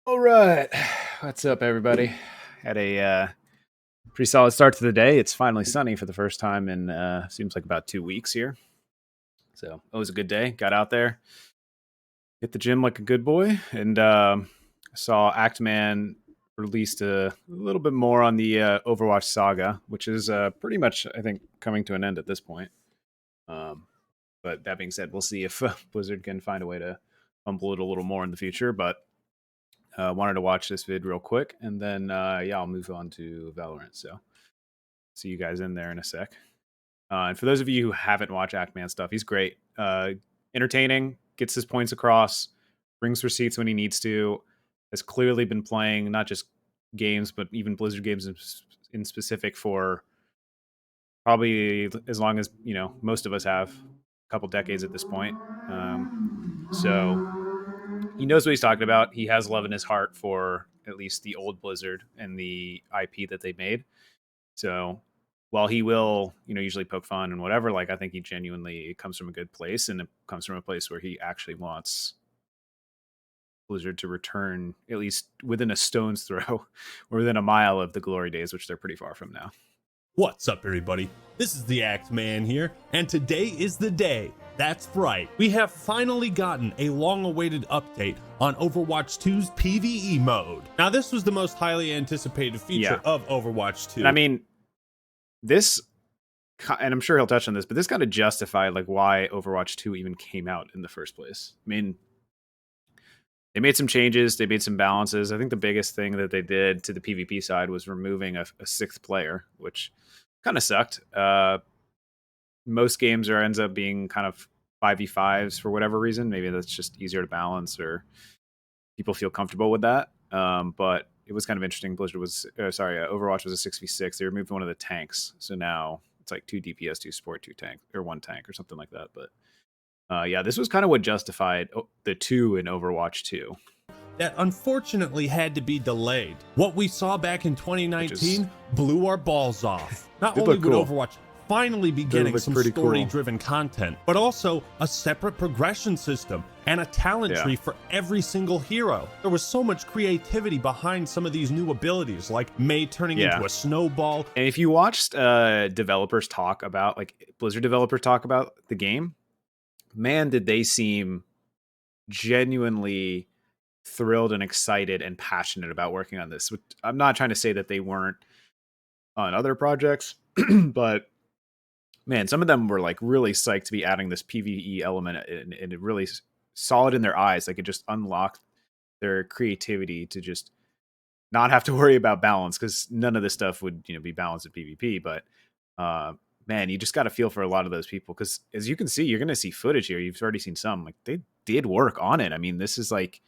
All right. What's up, everybody? Had a pretty solid start to the day. It's finally sunny for the first time in seems like about 2 weeks here. So it was a good day. Got out there, hit the gym like a good boy, and saw Actman released a little bit more on the Overwatch saga, which is pretty much, I think, coming to an end at this point. Um, but that being said, we'll see if Blizzard can find a way to humble it a little more in the future. But wanted to watch this vid real quick, and then yeah, I'll move on to Valorant. So see you guys in there in a sec. And for those of you who haven't watched Ackman stuff, he's great, entertaining, gets his points across, brings receipts when he needs to. Has clearly been playing not just games, but even Blizzard games in specific for probably as long as most of us have, a couple decades at this point. So he knows what he's talking about. He has love in his heart for at least the old Blizzard and the IP that they made. So while he will, usually poke fun and whatever, like I think he genuinely it comes from a good place, and it comes from a place where he actually wants Blizzard to return at least within a stone's throw or within a mile of the glory days, which they're pretty far from now. What's up, everybody? This is the Act Man here, and today is the day. That's right, we have finally gotten a long-awaited update on Overwatch 2's PvE mode. Now, this was the most highly anticipated feature of Overwatch 2. And I mean, this, and I'm sure he'll touch on this, but this kind of justified like why Overwatch 2 even came out in the first place. I mean, they made some changes, they made some balances. I think the biggest thing that they did to the PvP side was removing a sixth player, which kind of sucked. Most games ends up being kind of 5v5s for whatever reason. Maybe that's just easier to balance, or people feel comfortable with that. But it was kind of interesting. Overwatch was a 6v6. They removed one of the tanks, so now it's like 2 DPS, 2 support, 2 tank, or 1 tank, or something like that. But yeah, this was kind of what justified the 2 in Overwatch 2. That unfortunately had to be delayed. What we saw back in 2019 blew our balls off. Not only would Overwatch finally be getting some story-driven content, but also a separate progression system and a talent tree for every single hero. There was so much creativity behind some of these new abilities, like Mei turning into a snowball. And if you watched developers talk about, like Blizzard developers talk about the game, man, did they seem genuinely thrilled and excited and passionate about working on this. I'm not trying to say that they weren't on other projects, but man, some of them were like really psyched to be adding this PvE element, and it really saw it in their eyes. Like it just unlocked their creativity to just not have to worry about balance, because none of this stuff would be balanced in PvP. But man, you just got to feel for a lot of those people, because as you can see, you're going to see footage here. You've already seen some. Like they did work on it. I mean, this is like,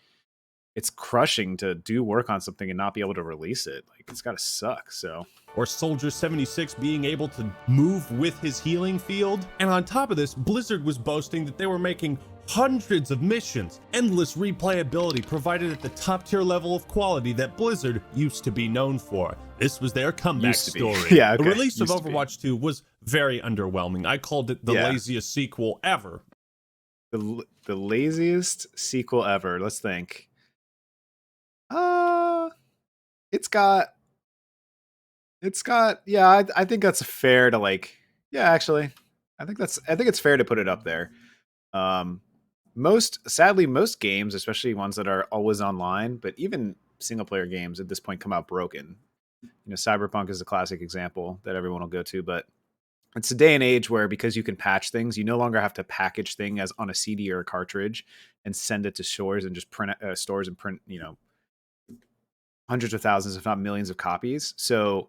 it's crushing to do work on something and not be able to release it. Like it's got to suck. So, or Soldier 76 being able to move with his healing field. And on top of this, Blizzard was boasting that they were making hundreds of missions, endless replayability provided at the top tier level of quality that Blizzard used to be known for. This was their comeback story. Yeah, okay. The release of Overwatch 2 was very underwhelming. I called it the laziest sequel ever. The laziest sequel ever. Let's think. It's got yeah, I think that's fair to like, yeah, actually. I think it's fair to put it up there. Sadly, most games, especially ones that are always online, but even single player games at this point, come out broken. Cyberpunk is a classic example that everyone will go to, but it's a day and age where, because you can patch things, you no longer have to package things as on a CD or a cartridge and send it to stores and just print stores and print, hundreds of thousands, if not millions of copies. So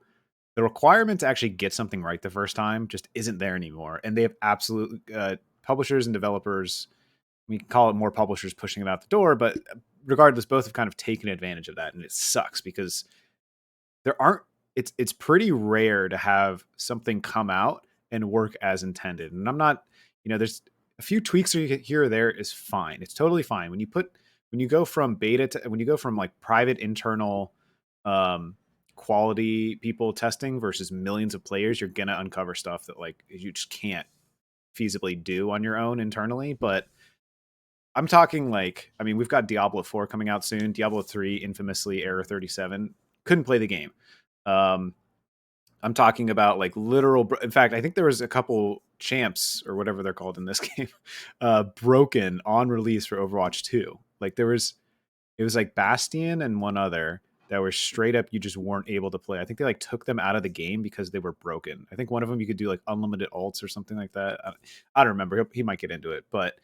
the requirement to actually get something right the first time just isn't there anymore. And they have absolute publishers and developers. We can call it more publishers pushing it out the door, but regardless, both have kind of taken advantage of that. And it sucks because it's pretty rare to have something come out and work as intended. And I'm not, there's a few tweaks here or there is fine. It's totally fine. When you go from beta to, when you go from like private internal quality people testing versus millions of players, you're gonna uncover stuff that like you just can't feasibly do on your own internally. But I'm talking like, I mean, we've got Diablo 4 coming out soon. Diablo 3, infamously Error 37, couldn't play the game. I'm talking about like literal. In fact, I think there was a couple champs or whatever they're called in this game, broken on release for Overwatch 2. Like it was like Bastion and one other that were straight up you just weren't able to play. I think they like took them out of the game because they were broken. I think one of them you could do like unlimited ults or something like that. I don't remember. He might get into it, but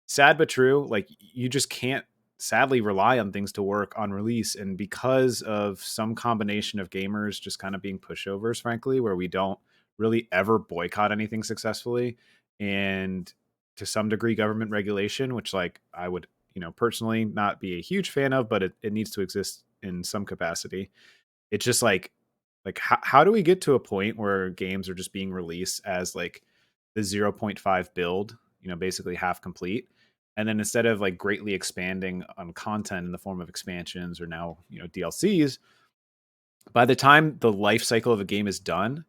sad but true. Like you just can't sadly rely on things to work on release, and because of some combination of gamers just kind of being pushovers, frankly, where we don't really ever boycott anything successfully, and to some degree government regulation, which like I would personally not be a huge fan of, but it needs to exist in some capacity. It's just like how do we get to a point where games are just being released as like the 0.5 build, basically half complete, and then instead of like greatly expanding on content in the form of expansions or now, DLCs, by the time the life cycle of a game is done,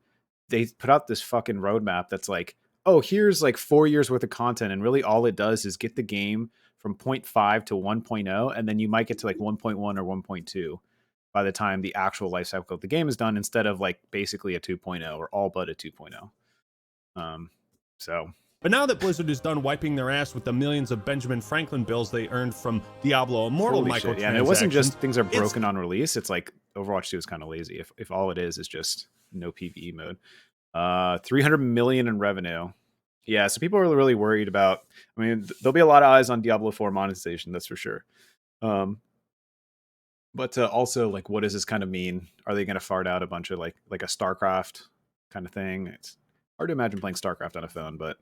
they put out this fucking roadmap that's like, oh, here's like 4 years worth of content. And really all it does is get the game from 0.5 to 1.0. And then you might get to like 1.1 or 1.2 by the time the actual life cycle of the game is done, instead of like basically a 2.0 or all but a 2.0. But now that Blizzard is done wiping their ass with the millions of Benjamin Franklin bills they earned from Diablo Immortal microtransactions, yeah, and it wasn't just things are broken on release. It's like Overwatch 2 is kind of lazy. If all it is just no PvE mode. 300 million in revenue. Yeah, so people are really worried about. I mean, there'll be a lot of eyes on Diablo 4 monetization, that's for sure. But also, like, what does this kind of mean? Are they going to fart out a bunch of like a StarCraft kind of thing? It's hard to imagine playing StarCraft on a phone, but.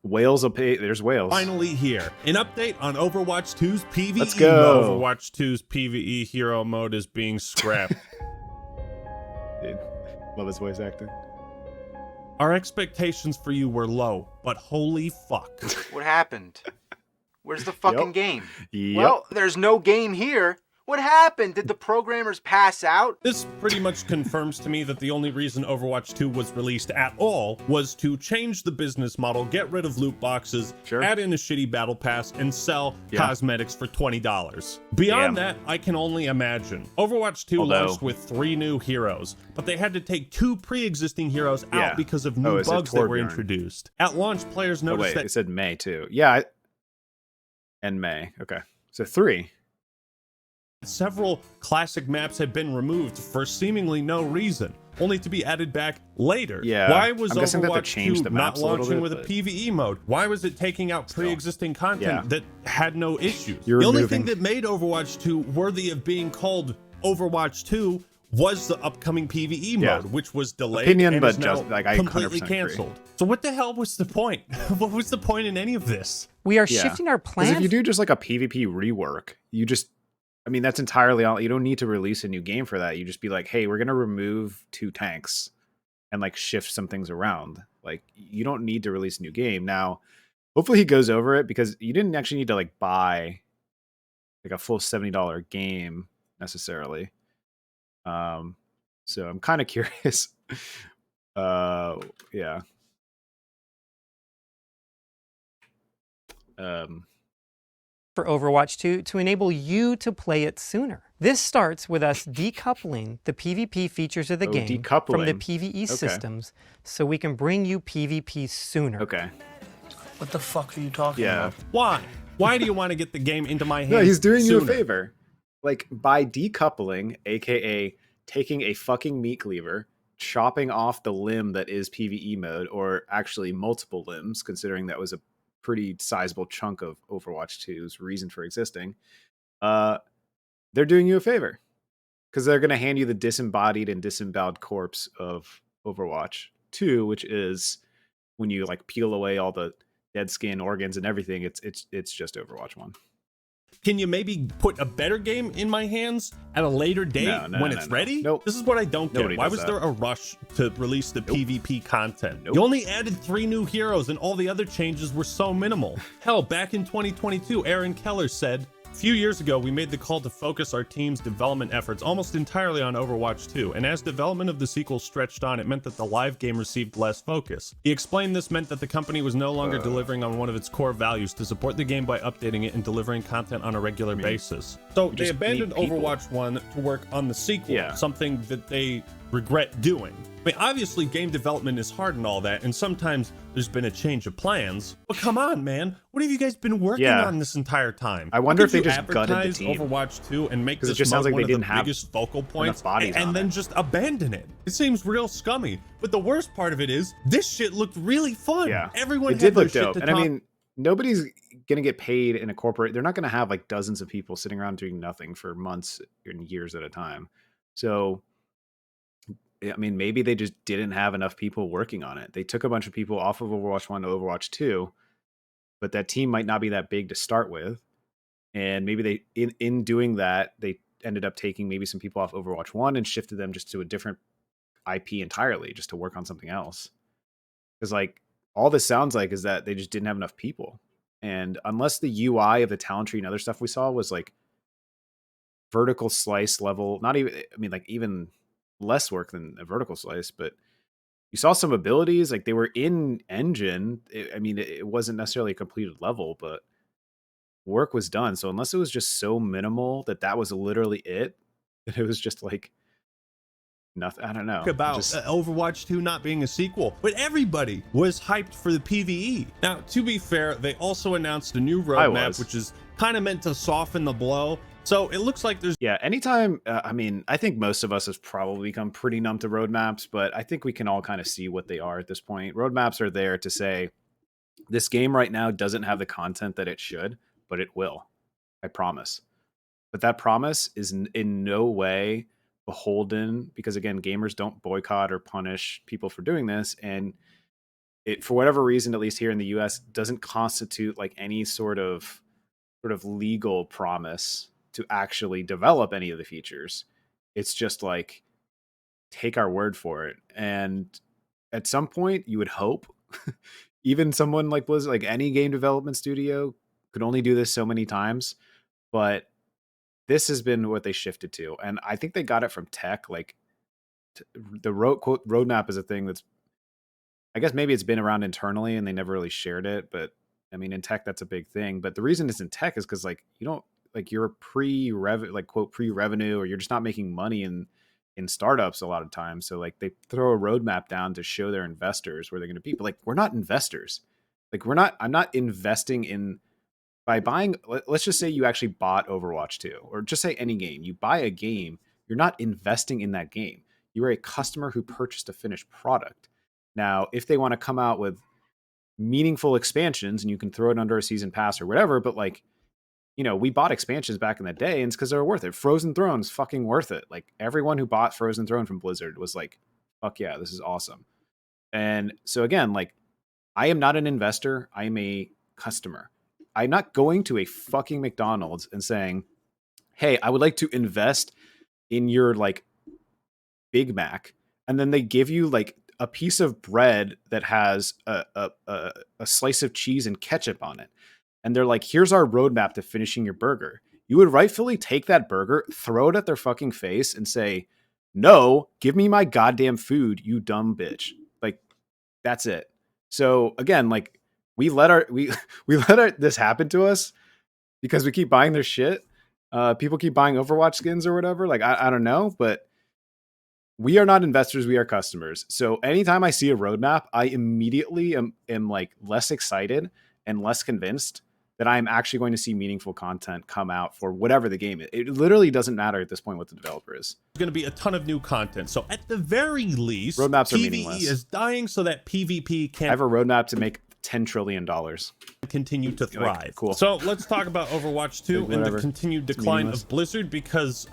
Whales will pay. There's whales. Finally here. An update on Overwatch 2's PvE Let's go. mode. Overwatch 2's PvE hero mode is being scrapped. Dude, love his voice acting. Our expectations for you were low, but holy fuck. What happened? Where's the fucking game? Yep. Well, there's no game here. What happened? Did the programmers pass out? This pretty much confirms to me that the only reason Overwatch 2 was released at all was to change the business model, get rid of loot boxes, add in a shitty battle pass, and sell cosmetics for $20. Beyond that, I can only imagine. Overwatch 2 launched with 3 new heroes, but they had to take 2 pre-existing heroes out because of new bugs that were introduced. At launch, players noticed that... it said May too. Yeah, and May. Okay, so 3. Several classic maps had been removed for seemingly no reason, only to be added back later. Yeah, why was Overwatch 2 not launching with a PvE mode? Why was it taking out pre-existing content that had no issues? The only thing that made Overwatch 2 worthy of being called Overwatch 2 was the upcoming PvE mode, which was delayed and is now completely canceled. So what the hell was the point? What was the point in any of this? We are shifting our plans. If you do just like a PvP rework, you just... I mean, that's entirely all. You don't need to release a new game for that. You just be like, hey, we're going to remove 2 tanks and like shift some things around. Like, you don't need to release a new game. Now, hopefully he goes over it, because you didn't actually need to like buy like a full $70 game necessarily. So I'm kind of curious. Yeah. For Overwatch 2 to enable you to play it sooner. This starts with us decoupling the PvP features of the game from the PvE systems, so we can bring you PvP sooner. Okay. What the fuck are you talking about? Why? Why do you want to get the game into my hands? No, he's doing sooner? you a favor. Like, by decoupling, aka taking a fucking meat cleaver, chopping off the limb that is PvE mode, or actually multiple limbs, considering that was a pretty sizable chunk of Overwatch 2's reason for existing, they're doing you a favor, because they're going to hand you the disembodied and disemboweled corpse of Overwatch 2, which is when you like peel away all the dead skin, organs, and everything. It's just Overwatch 1. Can you maybe put a better game in my hands at a later date when it's ready? Nope. This is what I don't get. Nobody Why does was that. there a rush to release the PvP content? You only added 3 new heroes, and all the other changes were so minimal. Hell, back in 2022, Aaron Keller said, A few years ago, we made the call to focus our team's development efforts almost entirely on Overwatch 2, and as development of the sequel stretched on, it meant that the live game received less focus. He explained this meant that the company was no longer delivering on one of its core values to support the game by updating it and delivering content on a regular basis. So they abandoned Overwatch 1 to work on the sequel, something that they regret doing. I mean, obviously game development is hard and all that, and sometimes there's been a change of plans, but come on, man, what have you guys been working on this entire time? I wonder if they just gutted the team. Overwatch 2 and make this it just sounds like one they of didn't the biggest focal points and then it. Just abandon it. It seems real scummy, but the worst part of it is this shit looked really fun. Everyone did look dope, and I mean, nobody's gonna get paid in a corporate. They're not gonna have like dozens of people sitting around doing nothing for months and years at a time. So I mean, maybe they just didn't have enough people working on it. They took a bunch of people off of Overwatch 1 to Overwatch 2, but that team might not be that big to start with. And maybe they, in doing that, they ended up taking maybe some people off Overwatch 1 and shifted them just to a different IP entirely, just to work on something else. Because like all this sounds like is that they just didn't have enough people. And unless the UI of the talent tree and other stuff we saw was like vertical slice level, not even, I mean, like even less work than a vertical slice, but you saw some abilities, like they were in engine. I mean, it wasn't necessarily a completed level, but work was done. So unless it was just so minimal that was literally it, that it was just like nothing. I don't know about Overwatch 2 not being a sequel, but everybody was hyped for the PvE. Now, to be fair, they also announced a new roadmap, which is kind of meant to soften the blow. So it looks like there's... Yeah, anytime... I mean, I think most of us have probably become pretty numb to roadmaps, but I think we can all kind of see what they are at this point. Roadmaps are there to say, this game right now doesn't have the content that it should, but it will. I promise. But that promise is in no way beholden, because again, gamers don't boycott or punish people for doing this, and it, for whatever reason, at least here in the US, doesn't constitute like any sort of legal promise to actually develop any of the features. It's just like, take our word for it. And at some point you would hope even someone like Blizzard, like any game development studio, could only do this so many times, but this has been what they shifted to. And I think they got it from tech. Like the quote roadmap is a thing that's, I guess maybe it's been around internally and they never really shared it, but I mean, in tech, that's a big thing. But the reason it's in tech is because like you don't, like you're pre-revenue, or you're just not making money in startups a lot of times. So like they throw a roadmap down to show their investors where they're going to be. But like, we're not investors. Like I'm not investing in, by buying, let's just say you actually bought Overwatch 2, or just say any game. You buy a game, you're not investing in that game. You are a customer who purchased a finished product. Now, if they want to come out with meaningful expansions and you can throw it under a season pass or whatever, but like, you know, we bought expansions back in the day and it's because they're worth it. Frozen Throne's fucking worth it. Like everyone who bought Frozen Throne from Blizzard was like, fuck yeah, this is awesome. And so again, like I am not an investor. I am a customer. I'm not going to a fucking McDonald's and saying, hey, I would like to invest in your like Big Mac. And then they give you like a piece of bread that has a slice of cheese and ketchup on it. And they're like, here's our roadmap to finishing your burger. You would rightfully take that burger, throw it at their fucking face and say, no, give me my goddamn food, you dumb bitch. Like, that's it. So again, like we let this happen to us because we keep buying their shit. People keep buying Overwatch skins or whatever. Like, I don't know, but we are not investors. We are customers. So anytime I see a roadmap, I immediately am like less excited and less convinced that I'm actually going to see meaningful content come out for whatever the game is. It literally doesn't matter at this point what the developer is. There's going to be a ton of new content. So at the very least, roadmaps are PvE meaningless. Is dying so that PvP can... I have a roadmap to make $10 trillion. Continue to thrive. Like, cool. So let's talk about Overwatch 2 and the continued decline of Blizzard, because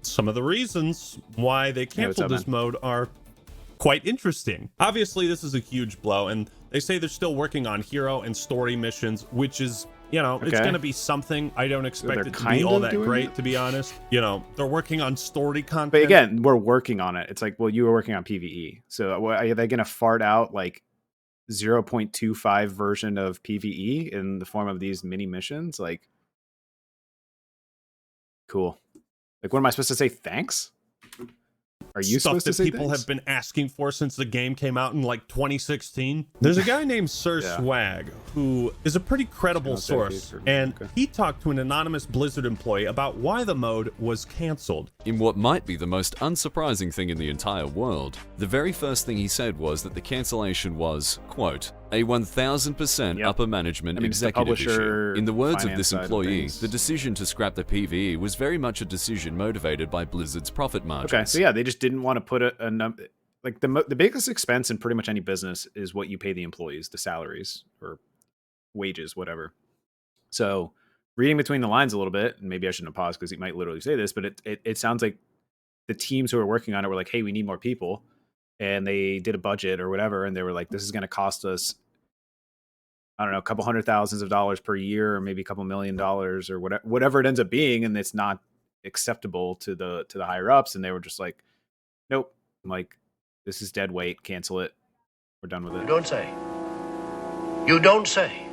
some of the reasons why they canceled this mode are quite interesting. Obviously, this is a huge blow, and they say they're still working on hero and story missions, which is, you know, it's going to be something. I don't expect it to be all that great, to be honest. You know, they're working on story content. But again, we're working on it. It's like, well, you were working on PvE. So are they going to fart out like 0.25 version of PvE in the form of these mini missions? Like, Cool. Like, what am I supposed to say? Thanks? Are you supposed to say people thanks? Have been asking for since the game came out in like 2016. There's a guy named Sir Swag who is a pretty credible source, and he talked to an anonymous Blizzard employee about why the mode was canceled. In what might be the most unsurprising thing in the entire world, the very first thing he said was that the cancellation was, quote, a 1000% upper management executive issue. In the words of this employee, the decision to scrap the PvE was very much a decision motivated by Blizzard's profit margins. Okay, so yeah, they just didn't want to put a number. Like the biggest expense in pretty much any business is what you pay the employees, the salaries or wages, whatever. So reading between the lines a little bit, and maybe I shouldn't have paused because he might literally say this, but it sounds like the teams who are working on it were like, hey, we need more people. And they did a budget or whatever, and they were like, this is going to cost us, I don't know, a couple $100,000s per year, or maybe a couple $1 million or whatever it ends up being, and it's not acceptable to the higher ups, and they were just like, nope, I'm like, this is dead weight, cancel it, we're done with it. You don't say. You don't say.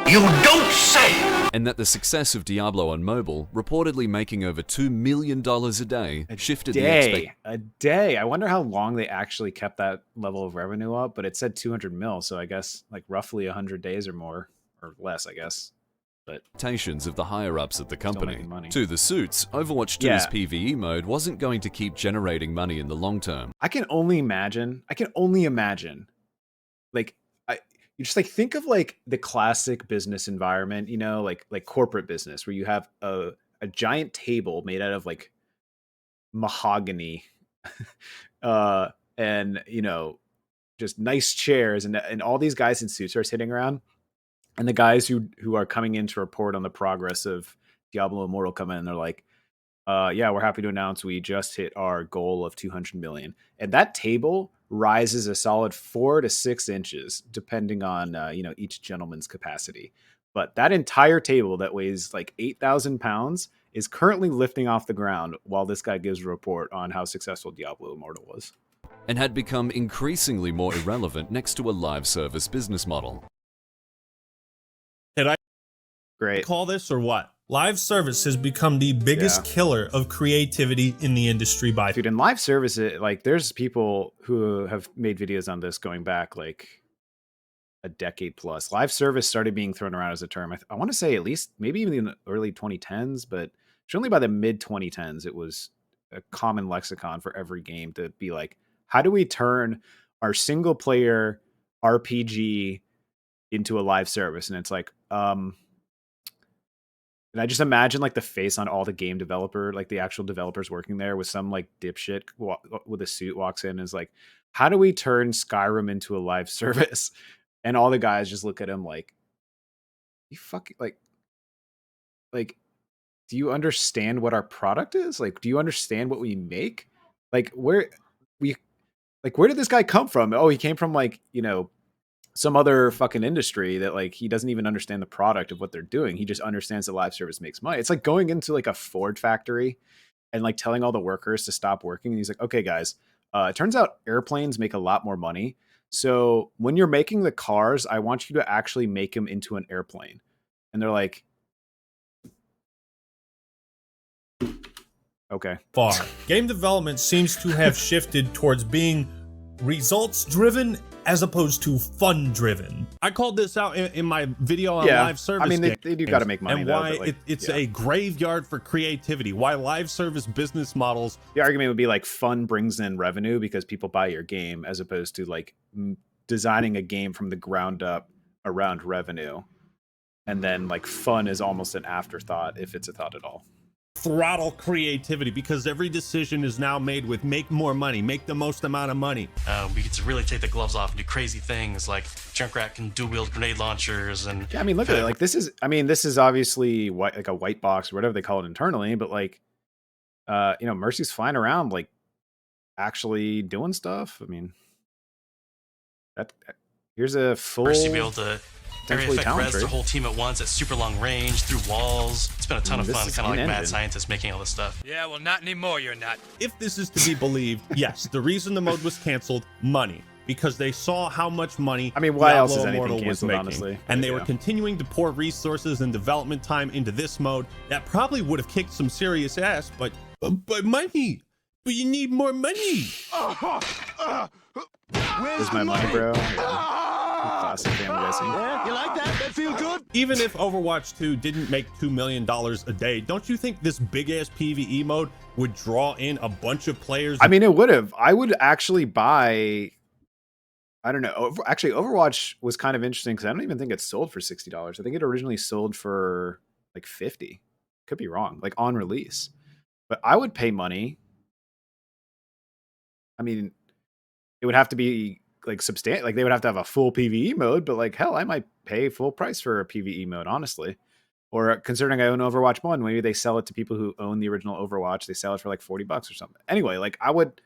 You don't say! And that the success of Diablo on mobile, reportedly making over $2 million a day, shifted a day. I wonder how long they actually kept that level of revenue up, but it said 200 mil, so I guess like roughly 100 days or more, or less, I guess. But expectations of the higher-ups at the company. To the suits, Overwatch 2's PvE mode wasn't going to keep generating money in the long term. I can only imagine, like, you just like think of like the classic business environment, you know, like corporate business where you have a giant table made out of like mahogany and, you know, just nice chairs and all these guys in suits are sitting around, and the guys who are coming in to report on the progress of Diablo Immortal come in and they're like, yeah, we're happy to announce we just hit our goal of 200 million. And that table rises a solid 4 to 6 inches, depending on, you know, each gentleman's capacity. But that entire table that weighs like 8,000 pounds is currently lifting off the ground while this guy gives a report on how successful Diablo Immortal was. And had become increasingly more irrelevant next to a live service business model. Did I Great. call this or what? Live service has become the biggest killer of creativity in the industry by dude. In live service, like there's people who have made videos on this going back like a decade plus. Live service started being thrown around as a term. I want to say at least maybe even in the early 2010s, but certainly by the mid 2010s, it was a common lexicon for every game to be like, how do we turn our single player RPG into a live service? And it's like, and I just imagine like the face on all the game developer, like the actual developers working there, with some like dipshit with a suit walks in and is like, how do we turn Skyrim into a live service? And all the guys just look at him like, you fucking like, do you understand what our product is? Like, do you understand what we make? Like, where did this guy come from? Oh, he came from like, you know, some other fucking industry that like he doesn't even understand the product of what they're doing. He just understands that live service makes money. It's like going into like a Ford factory and like telling all the workers to stop working. And he's like, okay, guys, it turns out airplanes make a lot more money. So when you're making the cars, I want you to actually make them into an airplane. And they're like, okay. Far. Game development seems to have shifted towards being results driven as opposed to fun driven. I called this out in my video on live service. I mean, they do got to make money, and why it's a graveyard for creativity. Why live service business models. The argument would be like fun brings in revenue because people buy your game, as opposed to like designing a game from the ground up around revenue, and then like fun is almost an afterthought if it's a thought at all. Throttle creativity because every decision is now made with make more money, make the most amount of money. We get to really take the gloves off and do crazy things like Junkrat can dual-wield grenade launchers and. Yeah, I mean, look at it. Like this is obviously like a white box or whatever they call it internally, but like, you know, Mercy's flying around like actually doing stuff. I mean, that here's a full. Mercy be able to. Area effect res the whole team at once at super long range through walls. It's been a ton of fun, kind of like mad scientists making all this stuff. Yeah, well, not anymore, you're not. If this is to be believed, yes, the reason the mode was canceled, money. because they saw how much money I mean, why Diablo else is anything Immortal was canceled, making, honestly? and they were continuing to pour resources and development time into this mode that probably would have kicked some serious ass, but money. But you need more money. Where's my money, bro? Yeah. Classic Family Guy scene. Yeah, you like that? That feel good? Even if Overwatch 2 didn't make $2 million a day, don't you think this big-ass PvE mode would draw in a bunch of players? I mean, it would have. I would actually buy... I don't know. Actually, Overwatch was kind of interesting because I don't even think it sold for $60. I think it originally sold for like $50. Could be wrong, like on release. But I would pay money. I mean, it would have to be like substantial. Like they would have to have a full PvE mode, but like hell, I might pay full price for a PvE mode, honestly. Or considering I own Overwatch 1, maybe they sell it to people who own the original Overwatch. They sell it for like $40 or something. Anyway, like I would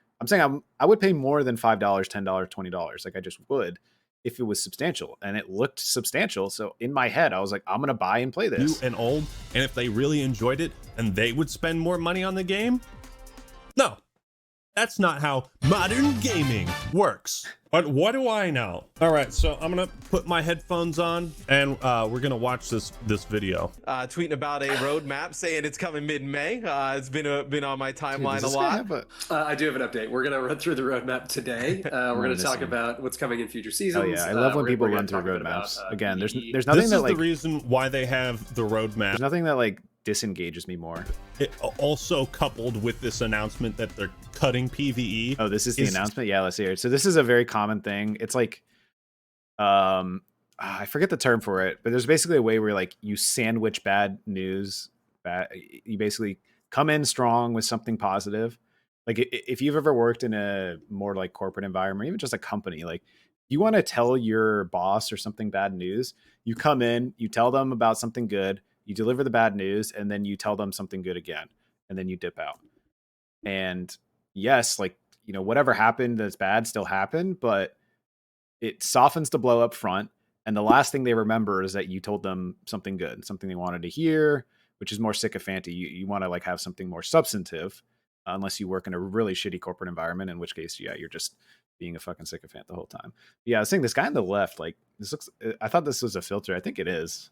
pay more than $5, $10, $20. Like I just would if it was substantial, and it looked substantial. So in my head, I was like, I'm going to buy and play this. New and old, and if they really enjoyed it, and they would spend more money on the game? No, that's not how modern gaming works. But what do I know? All right, so I'm gonna put my headphones on, and we're gonna watch this video. Tweeting about a roadmap, saying it's coming mid-May. It's been on my timeline a lot. I do have an update. We're gonna run through the roadmap today. We're gonna talk about what's coming in future seasons. Oh yeah, I love when people run through roadmaps. Again, there's nothing this that is like the reason why they have the roadmap. There's nothing that like disengages me more. It also coupled with this announcement that they're cutting PvE. Oh, this is the announcement? Yeah, let's hear it. So this is a very common thing. It's like I forget the term for it, but there's basically a way where like you sandwich bad news. You basically come in strong with something positive. Like if you've ever worked in a more like corporate environment, even just a company, like you want to tell your boss or something bad news, you come in, you tell them about something good, you deliver the bad news, and then you tell them something good again, and then you dip out. And yes, like, you know, whatever happened that's bad still happened, but it softens the blow up front. And the last thing they remember is that you told them something good, something they wanted to hear, which is more sycophanty. You want to like have something more substantive, unless you work in a really shitty corporate environment, in which case, yeah, you're just being a fucking sycophant the whole time. Yeah, I was saying this guy on the left, like this looks, I thought this was a filter. I think it is.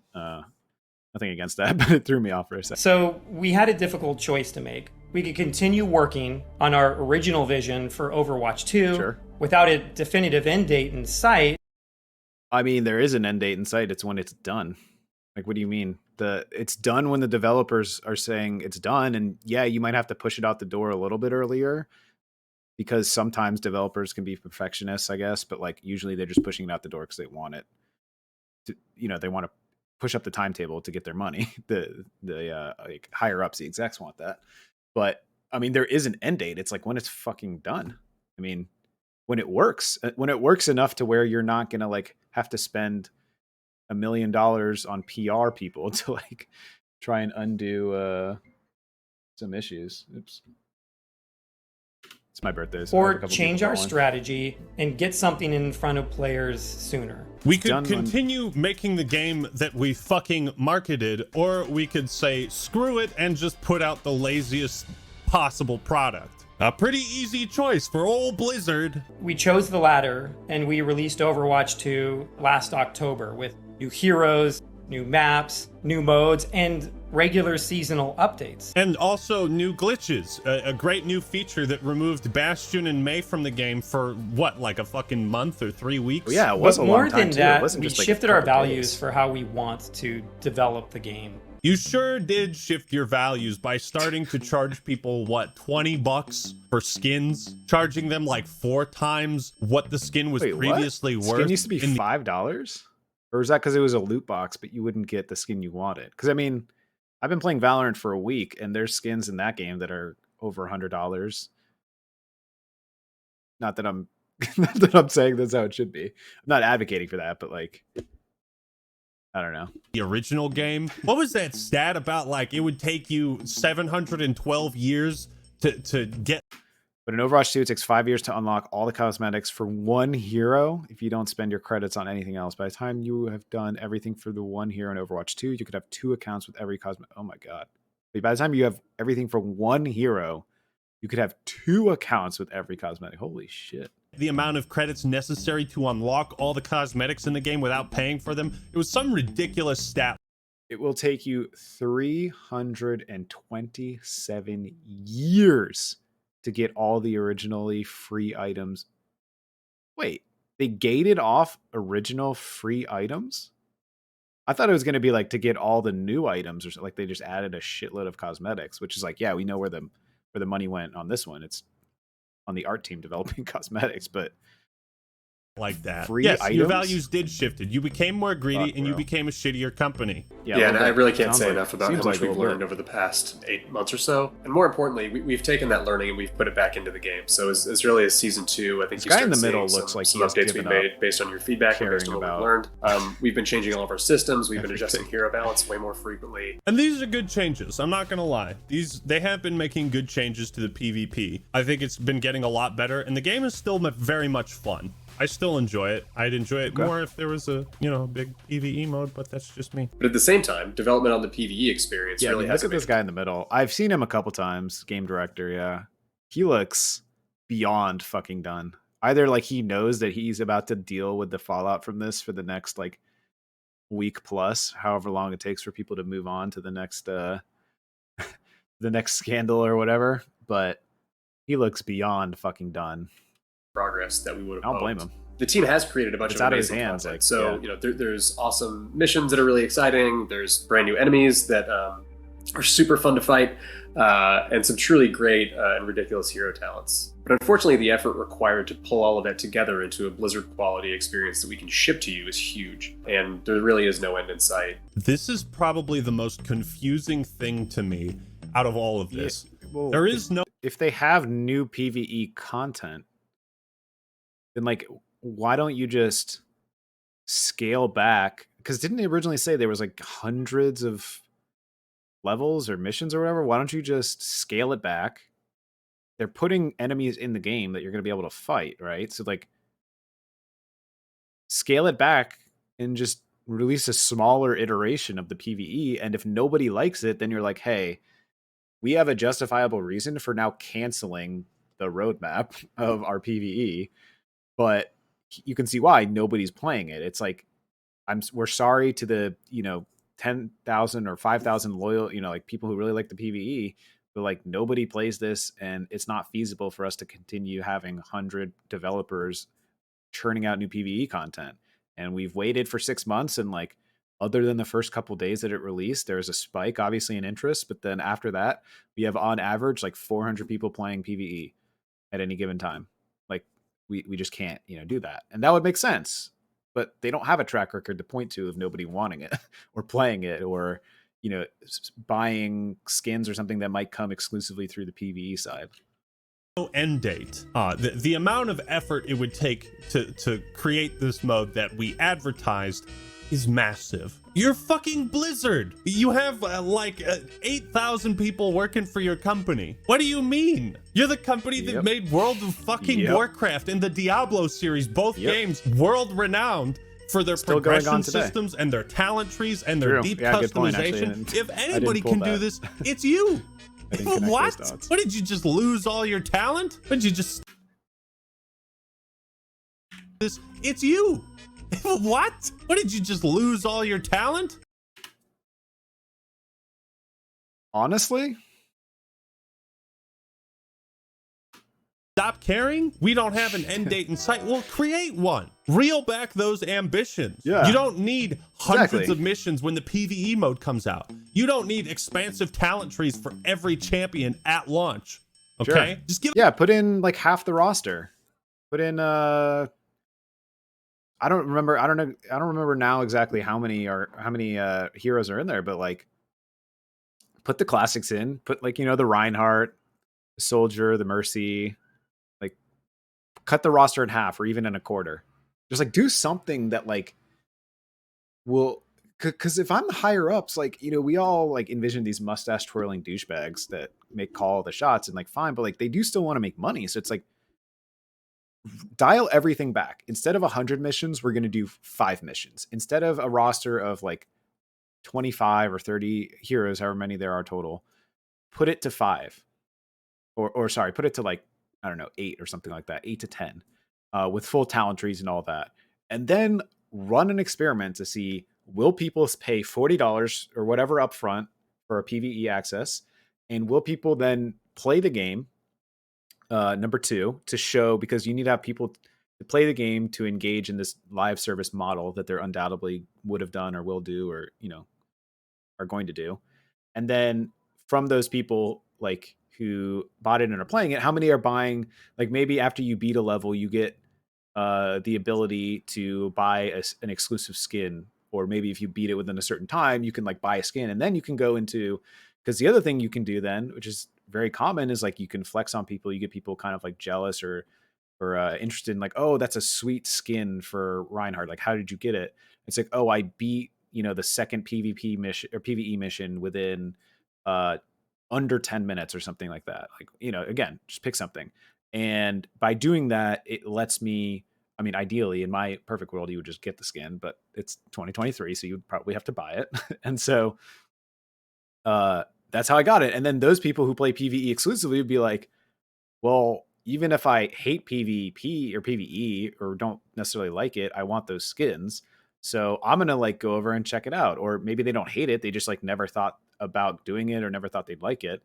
Nothing against that, but it threw me off for a second. So we had a difficult choice to make. We could continue working on our original vision for Overwatch 2 without a definitive end date in sight. I mean, there is an end date in sight. It's when it's done. Like, what do you mean? It's done when the developers are saying it's done. And yeah, you might have to push it out the door a little bit earlier because sometimes developers can be perfectionists, I guess. But like usually they're just pushing it out the door because they want it to, you know, they want to push up the timetable to get their money. The like higher ups, the execs want that. But I mean, there is an end date. It's like when it's fucking done. I mean, when it works enough to where you're not going to like have to spend $1 million on PR people to like try and undo some issues. Oops. It's my birthday. So or change our strategy and get something in front of players sooner. We could continue making the game that we fucking marketed, or we could say screw it and just put out the laziest possible product. A pretty easy choice for old Blizzard. We chose the latter, and we released Overwatch 2 last October with new heroes, new maps, new modes, and regular seasonal updates. And also new glitches. A great new feature that removed Bastion and May from the game for, what, like a fucking month or 3 weeks? Well, yeah, it was but a more long time than too. that, It wasn't we just, like, shifted a our couple values days. for how we want to develop the game. You sure did shift your values by starting to charge people, what, $20 for skins? Charging them like 4 times what the skin was previously worth. Skin used to be $5? Or was that because it was a loot box, but you wouldn't get the skin you wanted? Because I mean, I've been playing Valorant for a week, and there's skins in that game that are over $100. Not that I'm, not that I'm saying that's how it should be. I'm not advocating for that, but like, I don't know. The original game. What was that stat about? Like, it would take you 712 years to get. But in Overwatch 2, it takes 5 years to unlock all the cosmetics for one hero if you don't spend your credits on anything else. By the time you have done everything for the one hero in Overwatch 2, you could have 2 accounts with every cosmetic. Oh my God. But by the time you have everything for one hero, you could have 2 accounts with every cosmetic. Holy shit. the amount of credits necessary to unlock all the cosmetics in the game without paying for them. It was some ridiculous stat. It will take you 327 years to get all the originally free items. Wait, they gated off original free items? I thought it was going to be like to get all the new items, or like they just added a shitload of cosmetics, which is like, yeah, we know where the money went on this one. It's on the art team developing cosmetics, but like that. Free yes, items? Your values did shifted. You became more greedy, and you became a shittier company. Yeah, and I really can't say enough about how much we've learned over the past 8 months or so. And more importantly, we've taken that learning and we've put it back into the game. So as really as season 2, I think this guy in the middle looks like some updates we've made based on your feedback and based on what we've learned. We've been changing all of our systems. We've been adjusting hero balance way more frequently. And these are good changes. I'm not going to lie. They have been making good changes to the PvP. I think it's been getting a lot better, and the game is still very much fun. I still enjoy it. I'd enjoy it more if there was a big PvE mode, but that's just me. But at the same time, development on the PvE experience really has. Look at this guy in the middle. I've seen him a couple times, game director, yeah. He looks beyond fucking done. Either like he knows that he's about to deal with the fallout from this for the next like week plus, however long it takes for people to move on to the next the next scandal or whatever, but he looks beyond fucking done. Progress that we would have I don't blame him. The team has created a bunch of amazing content. So, there's awesome missions that are really exciting. There's brand new enemies that are super fun to fight, and some truly great and ridiculous hero talents. But unfortunately, the effort required to pull all of that together into a Blizzard quality experience that we can ship to you is huge, and there really is no end in sight. This is probably the most confusing thing to me out of all of this. Yeah, well, there is no... If they have new PvE content, then like, why don't you just scale back? Because didn't they originally say there was like hundreds of levels or missions or whatever? Why don't you just scale it back? They're putting enemies in the game that you're going to be able to fight, right? So like, scale it back and just release a smaller iteration of the PvE. And if nobody likes it, then you're like, hey, we have a justifiable reason for now canceling the roadmap of our PvE. But you can see why nobody's playing it. It's like, we're sorry to the 10,000 or 5,000 loyal like people who really like the PvE, but like nobody plays this, and it's not feasible for us to continue having 100 developers churning out new PvE content. And we've waited for 6 months, and like other than the first couple days that it released, there was a spike obviously in interest, but then after that we have on average like 400 people playing PvE at any given time. Like we just can't do that, and that would make sense, but they don't have a track record to point to of nobody wanting it or playing it or buying skins or something that might come exclusively through the PvE side. No end date. The amount of effort it would take to create this mode that we advertised is massive. You're fucking Blizzard. You have 8,000 people working for your company. What do you mean? You're the company that made World of fucking Warcraft and the Diablo series, both games world renowned for their progression systems and their talent trees and their deep customization. If anybody can do this, it's you. What? What, did you just lose all your talent? What, did you just... It's you. What? What, did you just lose all your talent? Honestly? Stop caring? We don't have an end date in sight. Well, create one. Reel back those ambitions. Yeah. You don't need hundreds of missions when the PvE mode comes out. You don't need expansive talent trees for every champion at launch. Okay? Sure. Just give put in like half the roster. Put in I don't remember now exactly how many heroes are in there, but like put the classics in, put like the Reinhardt, the Soldier, the Mercy, like cut the roster in half or even in a quarter. Just like do something that like will, because if I'm higher ups, like we all like envision these mustache twirling douchebags that call the shots, and like fine, but like they do still want to make money, so it's like dial everything back. Instead of 100 missions, we're going to do 5 missions. Instead of a roster of like 25 or 30 heroes, however many there are total, put it to 5 or sorry, put it to like, I don't know, 8 or something like that, 8 to 10. with full talent trees and all that, and then run an experiment to see, will people pay $40 or whatever upfront for a PvE access, and will people then play the game? Number 2, to show, because you need to have people to play the game to engage in this live service model that they're undoubtedly would have done or will do, or are going to do. And then from those people like who bought it and are playing it, how many are buying, like maybe after you beat a level, you get the ability to buy an exclusive skin, or maybe if you beat it within a certain time, you can like buy a skin, and then you can go into, because the other thing you can do then, which is very common, is like you can flex on people. You get people kind of like jealous or interested in like, oh, that's a sweet skin for Reinhardt. Like, how did you get it? It's like, oh, I beat, the second PvP mission or PvE mission within under 10 minutes or something like that. Like, again, just pick something. And by doing that, it lets me, I mean, ideally in my perfect world, you would just get the skin, but it's 2023. So you'd probably have to buy it. And so that's how I got it. And then those people who play PvE exclusively would be like, well, even if I hate PvP or PvE or don't necessarily like it, I want those skins. So I'm going to like go over and check it out. Or maybe they don't hate it. They just like never thought about doing it or never thought they'd like it.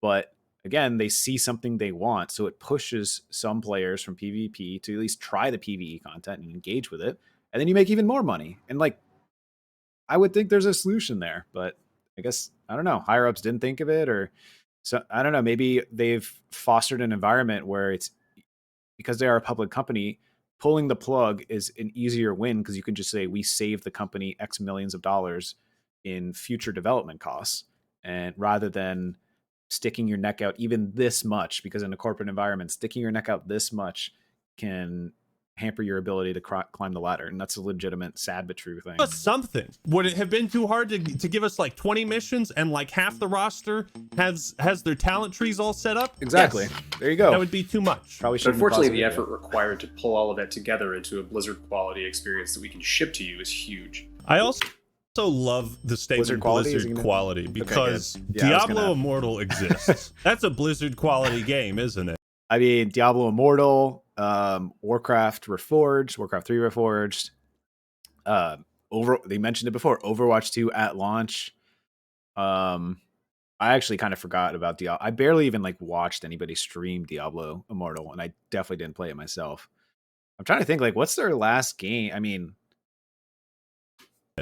But again, they see something they want. So it pushes some players from PvP to at least try the PvE content and engage with it. And then you make even more money. And like, I would think there's a solution there, but I guess, I don't know, higher ups didn't think of it, or so I don't know, maybe they've fostered an environment where it's, because they are a public company, pulling the plug is an easier win, because you can just say, we saved the company X millions of dollars in future development costs. And rather than sticking your neck out even this much, because in a corporate environment, sticking your neck out this much can hamper your ability to climb the ladder. And that's a legitimate, sad but true thing. Something. Would it have been too hard to give us like 20 missions and like half the roster has their talent trees all set up? Exactly. Yes. There you go. That would be too much. Probably should. Unfortunately, the effort required to pull all of that together into a Blizzard quality experience that we can ship to you is huge. I also love the statement Blizzard quality because Diablo Immortal exists. That's a Blizzard quality game, isn't it? I mean, Diablo Immortal, Warcraft Reforged, Warcraft 3 Reforged. They mentioned it before, Overwatch 2 at launch. I actually kind of forgot about Diablo. I barely even like watched anybody stream Diablo Immortal, and I definitely didn't play it myself. I'm trying to think, like, what's their last game? I mean,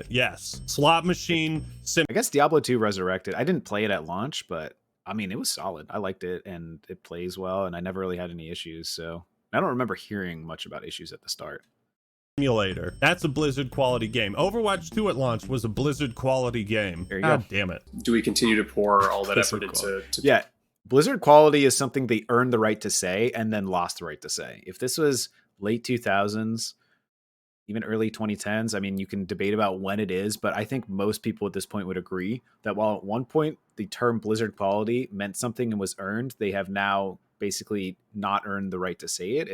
yes, slot machine. I guess Diablo 2 Resurrected. I didn't play it at launch, but I mean, it was solid. I liked it, and it plays well, and I never really had any issues. So I don't remember hearing much about issues at the start. Simulator. That's a Blizzard quality game. Overwatch 2 at launch was a Blizzard quality game. There you go. Damn it. Do we continue to pour all that effort into? Yeah. Blizzard quality is something they earned the right to say and then lost the right to say. If this was late 2000s, even early 2010s, I mean, you can debate about when it is, but I think most people at this point would agree that while at one point the term Blizzard quality meant something and was earned, they have now basically not earned the right to say it.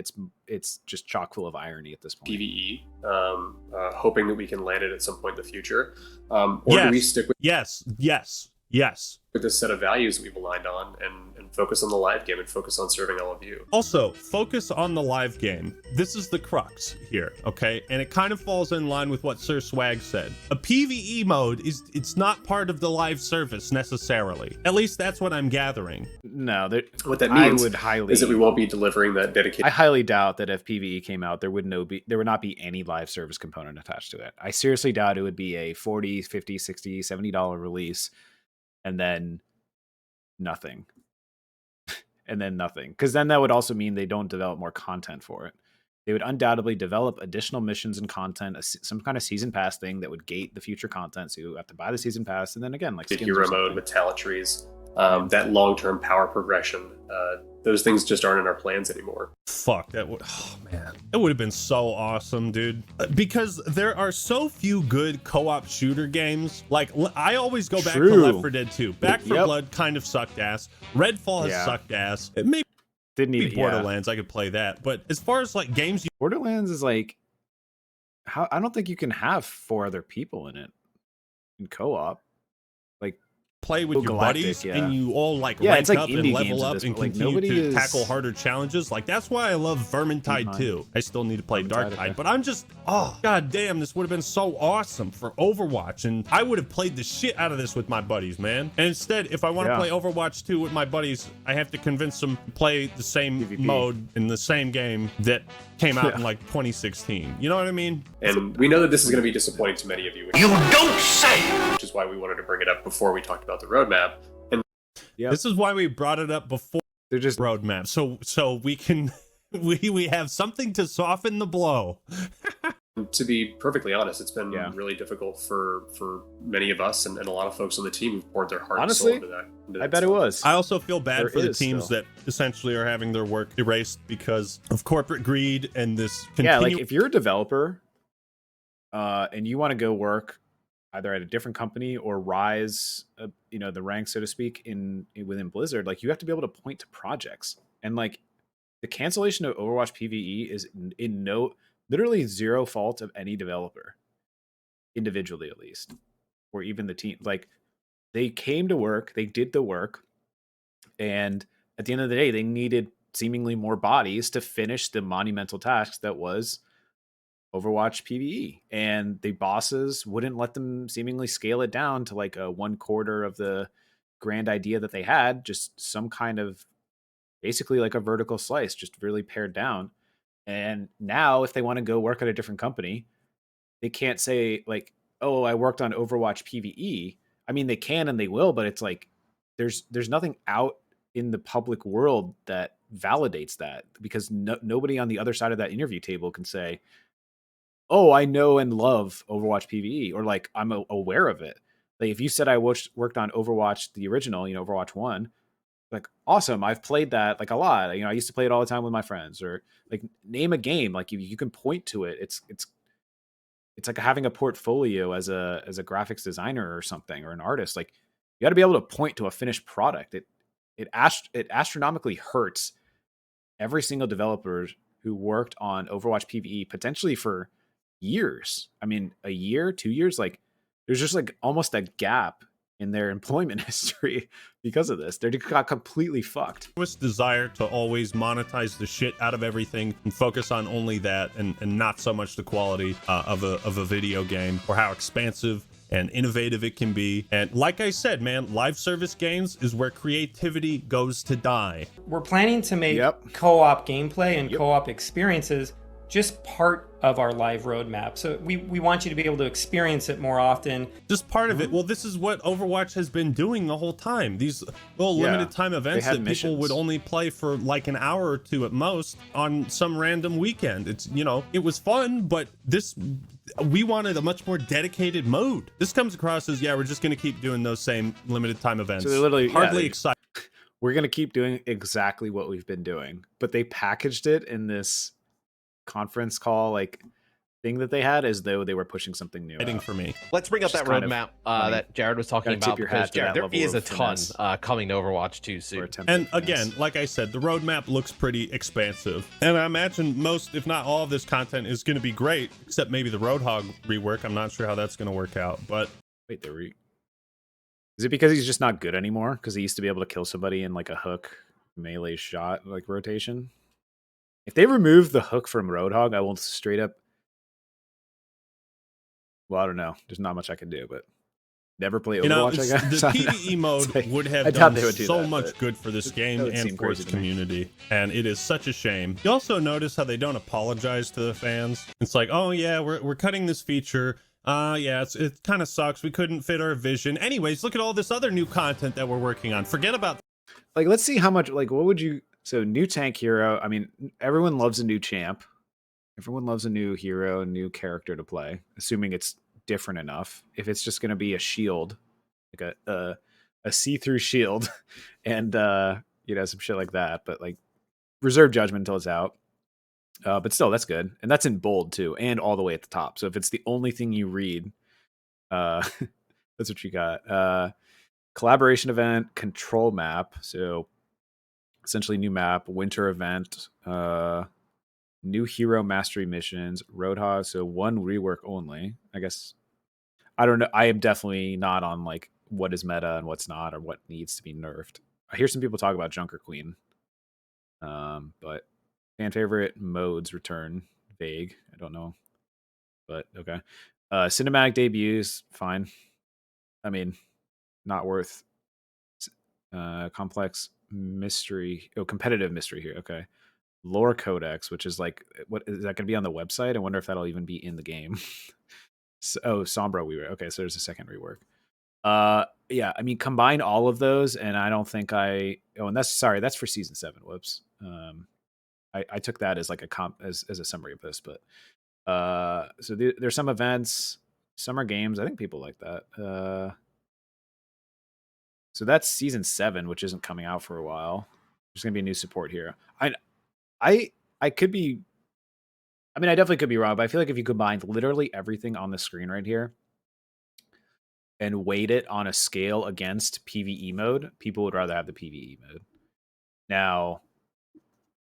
It's just chock full of irony at this point. PvE, hoping that we can land it at some point in the future. Or do we stick with with this set of values we've aligned on and focus on the live game and focus on serving all of you? Also, focus on the live game. This is the crux here, okay? And it kind of falls in line with what Sir Swag said. A PvE mode it's not part of the live service necessarily. At least that's what I'm gathering. No, what that means is that we won't be delivering that dedicated. I highly doubt that if PvE came out, there would not be any live service component attached to it. I seriously doubt it would be a $40, $50, $60, $70 release and then nothing. And then nothing. Because then that would also mean they don't develop more content for it. They would undoubtedly develop additional missions and content, some kind of season pass thing that would gate the future content. So you have to buy the season pass, and then again, like hero mode with talent trees, that long-term power progression. Those things just aren't in our plans anymore. Fuck, that would, oh man, it would have been so awesome, dude. Because there are so few good co-op shooter games. Like, I always go back to Left 4 Dead 2. Back 4 Blood kind of sucked ass. Redfall has sucked ass. It may be Borderlands. I could play that. But as far as like games, Borderlands is like, I don't think you can have 4 other people in it in co-op. Like, play with your Galactic, buddies yeah. and you all like Yeah, rank it's like up and indie level games at up this and point. Like, continue to nobody tackle is- harder challenges. Like that's why I love Vermintide 2. I still need to play Vermintide, Darktide, okay. but I'm just, oh god damn, this would have been so awesome for Overwatch, and I would have played the shit out of this with my buddies, man. And instead, if I want to Yeah. play Overwatch 2 with my buddies, I have to convince them to play the same PvP. mode in the same game that came out in like 2016. You know what I mean? And we know that this is going to be disappointing to many of you. You don't say! Which is why we wanted to bring it up before we talked about the roadmap. And This is why we brought it up before They're just roadmap, so we can we have something to soften the blow. to be perfectly honest, it's been Yeah. really difficult for many of us and a lot of folks on the team who've poured their heart Honestly, and soul into that. I bet it was. I also feel bad There for the is teams still. that essentially are having their work erased because of corporate greed and this Yeah, like if you're a developer and you want to go work either at a different company or rise the ranks, so to speak, within Blizzard, like you have to be able to point to projects. And like the cancellation of Overwatch PvE is literally zero fault of any developer, individually at least, or even the team. Like they came to work, they did the work, and at the end of the day, they needed seemingly more bodies to finish the monumental task that was Overwatch PvE, and the bosses wouldn't let them seemingly scale it down to like a 1/4 of the grand idea that they had, just some kind of basically like a vertical slice, just really pared down. And now if they want to go work at a different company, they can't say like, oh, I worked on Overwatch PvE. I mean, they can and they will, but it's like there's nothing out in the public world that validates that, because nobody on the other side of that interview table can say, oh, I know and love Overwatch PvE, or like I'm aware of it. Like if you said I worked on Overwatch, the original, Overwatch 1, like awesome, I've played that like a lot. I used to play it all the time with my friends. Or like name a game, like you can point to it. It's like having a portfolio as a graphics designer or something, or an artist. Like you got to be able to point to a finished product. It astronomically hurts every single developer who worked on Overwatch PvE potentially for years. I mean, a year, 2 years, like there's just like almost a gap in their employment history because of this. They got completely fucked. This desire to always monetize the shit out of everything and focus on only that and not so much the quality of a video game or how expansive and innovative it can be. And like I said, man, live service games is where creativity goes to die. We're planning to make co-op gameplay and co-op experiences just part of our live roadmap. So we want you to be able to experience it more often. Just part of it. Well, this is what Overwatch has been doing the whole time. These little limited time events that people would only play for like an hour or two at most on some random weekend. It's, it was fun, but we wanted a much more dedicated mode. This comes across as, we're just going to keep doing those same limited time events. So they're literally hardly excited. We're going to keep doing exactly what we've been doing, but they packaged it in this conference call like thing that they had as though they were pushing something new for me. Let's bring up that roadmap that Jared was talking about, because Jared, there is a ton coming to Overwatch 2 soon. And again, like I said, the roadmap looks pretty expansive, and I imagine most, if not all, of this content is going to be great, except maybe the Roadhog rework. I'm not sure how that's going to work out, but wait, is it because he's just not good anymore? Because he used to be able to kill somebody in like a hook melee shot like rotation. If they remove the hook from Roadhog, I will straight up. Well, I don't know. There's not much I can do, but never play Overwatch. I guess the PvE mode would have done so much good for this game and for its community, and it is such a shame. You also notice how they don't apologize to the fans. It's like, oh yeah, we're cutting this feature. It kind of sucks. We couldn't fit our vision. Anyways, look at all this other new content that we're working on. Forget about. Like, let's see how much. Like, what would you? So, new tank hero. I mean, everyone loves a new champ. Everyone loves a new hero, a new character to play, assuming it's different enough. If it's just going to be a shield, like a see-through shield, and some shit like that. But like, reserve judgment until it's out. But still, that's good, and that's in bold too, and all the way at the top. So if it's the only thing you read, that's what you got. Collaboration event, control map. So essentially new map, winter event, new hero mastery missions, Roadhog. So one rework only. I guess I don't know. I am definitely not on like what is meta and what's not, or what needs to be nerfed. I hear some people talk about Junker Queen, but fan favorite modes return. Vague. I don't know, but okay. Cinematic debuts, fine. I mean, not worth. Complex mystery. Oh, competitive mystery here. Okay. Lore Codex, which is like, what is that going to be on the website? I wonder if that'll even be in the game. Sombra rework. Okay, so there's a second rework. Yeah, I mean, combine all of those, and I don't think I. Oh, and that's for season 7. Whoops. I took that as like as a summary of this, but so there's some events, summer games. I think people like that. So that's season 7, which isn't coming out for a while. There's gonna be new support here. I could be. I mean, I definitely could be wrong, but I feel like if you combined literally everything on the screen right here and weight it on a scale against PvE mode, people would rather have the PvE mode. Now,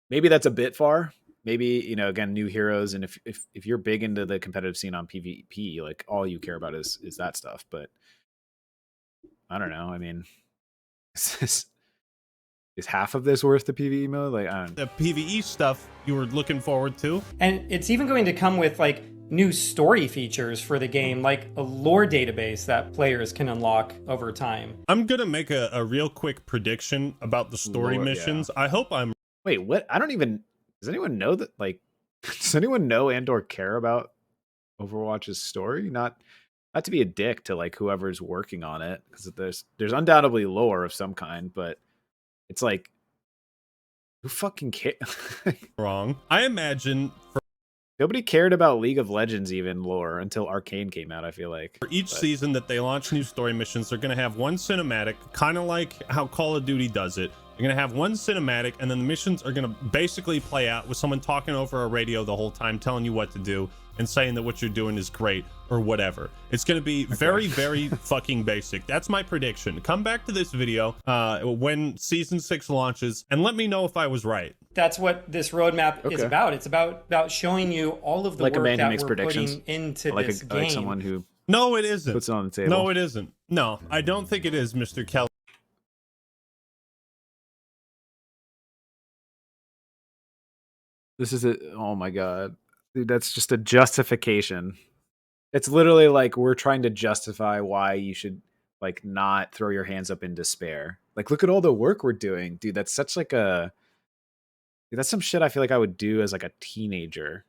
maybe that's a bit far. Maybe, again, new heroes, and if you're big into the competitive scene on PvP, like all you care about is that stuff. But I don't know. I mean, is half of this worth the PvE mode? Like, I don't know. The PvE stuff you were looking forward to. And it's even going to come with like new story features for the game, like a lore database that players can unlock over time. I'm going to make a real quick prediction about the story missions. Yeah. I hope I'm... Wait, what? I don't even... Does anyone know that, like... Does anyone know and/or care about Overwatch's story? Not to be a dick to, like, whoever's working on it, because there's undoubtedly lore of some kind, but it's like, who fucking cares? Wrong. I imagine nobody cared about League of Legends even lore until Arcane came out, I feel like. For each season that they launch new story missions, they're going to have one cinematic, kind of like how Call of Duty does it. They're going to have one cinematic, and then the missions are going to basically play out with someone talking over a radio the whole time, telling you what to do, and saying that what you're doing is great, or whatever. It's going to be very, very fucking basic. That's my prediction. Come back to this video when Season 6 launches, and let me know if I was right. That's what this roadmap is about. It's about showing you all of the work that we're putting into this game. Like someone who no, it isn't. Puts it on the table. No, it isn't. No, I don't think it is, Mr. Kelly. This is oh my god. Dude, that's just a justification. It's literally like we're trying to justify why you should like not throw your hands up in despair. Like, look at all the work we're doing. Dude, that's such like a... Dude, that's some shit I feel like I would do as like a teenager.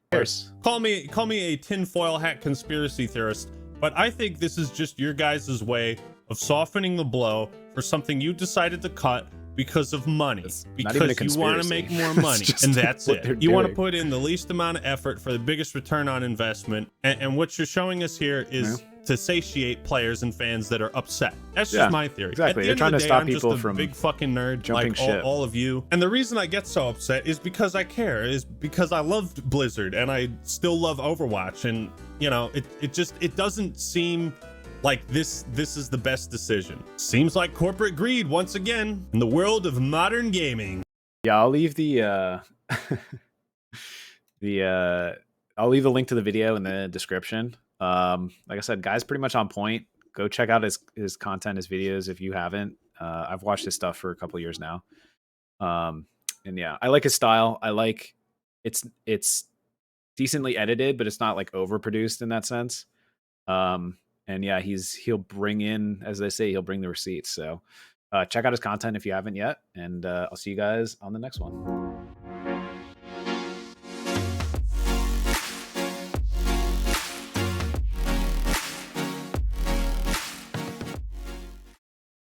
Call me a tinfoil hat conspiracy theorist, but I think this is just your guys' way of softening the blow for something you decided to cut because of money, because you want to make more money, and that's it. You want to put in the least amount of effort for the biggest return on investment, and what you're showing us here is to satiate players and fans that are upset. That's just my theory. Exactly. They're trying to stop people from big fucking nerd jumping like ship. All of you. And the reason I get so upset is because I care, is because I loved Blizzard and I still love Overwatch, and it doesn't seem like this is the best decision. Seems like corporate greed once again in the world of modern gaming. Yeah, I'll leave the I'll leave the link to the video in the description. Like I said, guy's pretty much on point. Go check out his content, his videos if you haven't. I've watched his stuff for a couple of years now. And yeah, I like his style. I like it's decently edited, but it's not like overproduced in that sense. And yeah, he'll bring in, as they say, he'll bring the receipts. So check out his content if you haven't yet. And I'll see you guys on the next one.